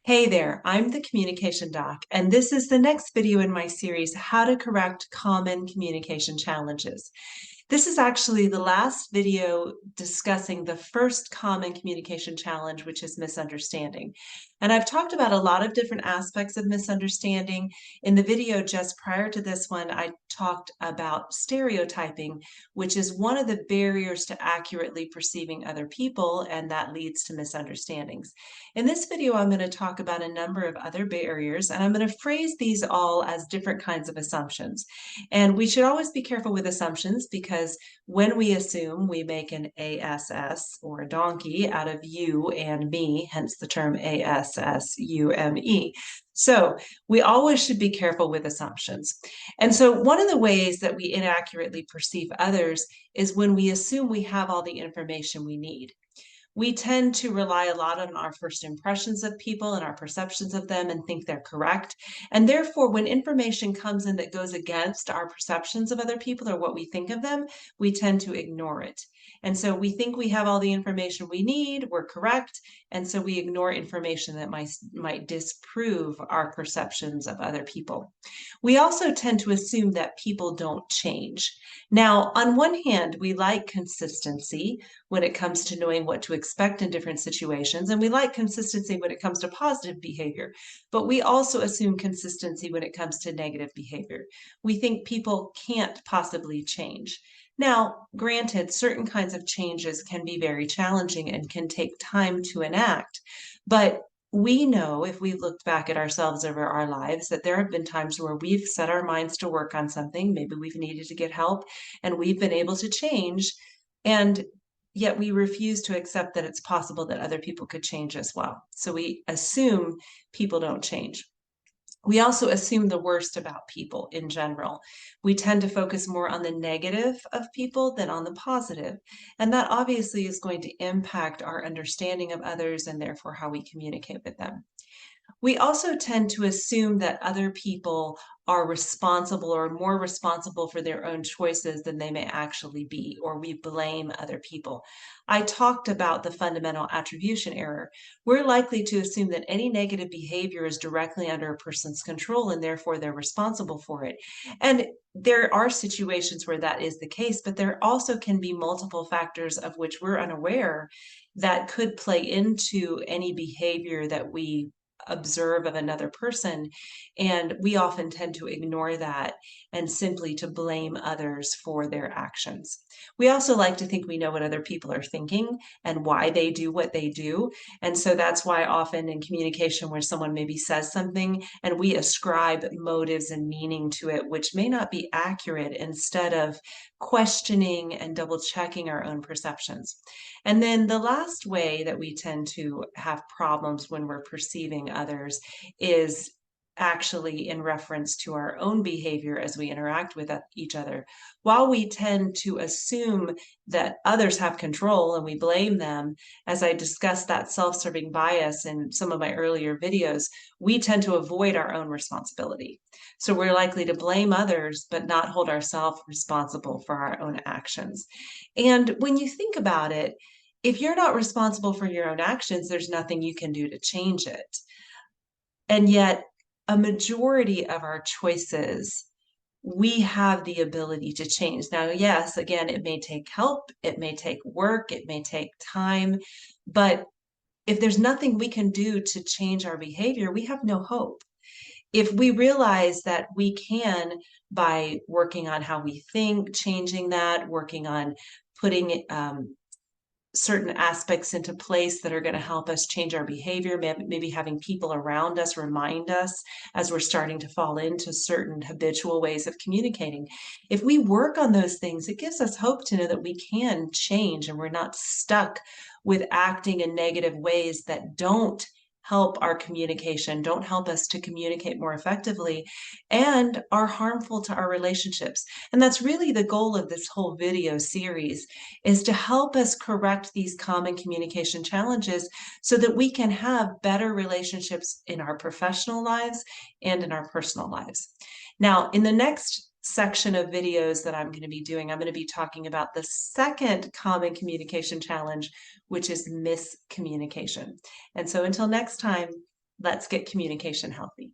Hey there, I'm the Communication Doc, and this is the next video in my series, How to Correct Common Communication Challenges. This is actually the last video discussing the first common communication challenge, which is misunderstanding. And I've talked about a lot of different aspects of misunderstanding. In the video just prior to this one, I talked about stereotyping, which is one of the barriers to accurately perceiving other people, and that leads to misunderstandings. In this video, I'm going to talk about a number of other barriers, and I'm going to phrase these all as different kinds of assumptions. And we should always be careful with assumptions because when we assume, we make an ASS or a donkey out of you and me, hence the term ASSUME. So we always should be careful with assumptions. And so one of the ways that we inaccurately perceive others is when we assume we have all the information we need. We tend to rely a lot on our first impressions of people and our perceptions of them and think they're correct. And therefore, when information comes in that goes against our perceptions of other people or what we think of them, we tend to ignore it. And so we think we have all the information we need, we're correct, and so we ignore information that might disprove our perceptions of other people. We also tend to assume that people don't change. Now, on one hand, we like consistency when it comes to knowing what to expect in different situations. And we like consistency when it comes to positive behavior, but we also assume consistency when it comes to negative behavior. We think people can't possibly change. Now, granted, certain kinds of changes can be very challenging and can take time to enact, but we know if we've looked back at ourselves over our lives that there have been times where we've set our minds to work on something, maybe we've needed to get help, and we've been able to change. And yet we refuse to accept that it's possible that other people could change as well. So we assume people don't change. We also assume the worst about people in general. We tend to focus more on the negative of people than on the positive. And that obviously is going to impact our understanding of others and therefore how we communicate with them. We also tend to assume that other people are responsible or more responsible for their own choices than they may actually be, or we blame other people. I talked about the fundamental attribution error. We're likely to assume that any negative behavior is directly under a person's control and therefore they're responsible for it. And there are situations where that is the case, but there also can be multiple factors of which we're unaware that could play into any behavior that we observe of another person. And we often tend to ignore that and simply to blame others for their actions. We also like to think we know what other people are thinking and why they do what they do. And so that's why often in communication where someone maybe says something and we ascribe motives and meaning to it, which may not be accurate, instead of questioning and double checking our own perceptions. And then the last way that we tend to have problems when we're perceiving others is actually in reference to our own behavior as we interact with each other. While we tend to assume that others have control and we blame them, as I discussed that self-serving bias in some of my earlier videos, we tend to avoid our own responsibility. So we're likely to blame others, but not hold ourselves responsible for our own actions. And when you think about it, if you're not responsible for your own actions, there's nothing you can do to change it. And yet, a majority of our choices, we have the ability to change. Now, yes, again, it may take help, it may take work, it may take time, but if there's nothing we can do to change our behavior, we have no hope. If we realize that we can, by working on how we think, changing that, working on putting certain aspects into place that are going to help us change our behavior, maybe having people around us remind us as we're starting to fall into certain habitual ways of communicating. If we work on those things, it gives us hope to know that we can change and we're not stuck with acting in negative ways that don't help our communication, don't help us to communicate more effectively, and are harmful to our relationships. And that's really the goal of this whole video series, is to help us correct these common communication challenges so that we can have better relationships in our professional lives and in our personal lives. Now, in the next section of videos that I'm going to be doing, I'm going to be talking about the second common communication challenge, which is miscommunication. And so until next time, Let's get communication healthy.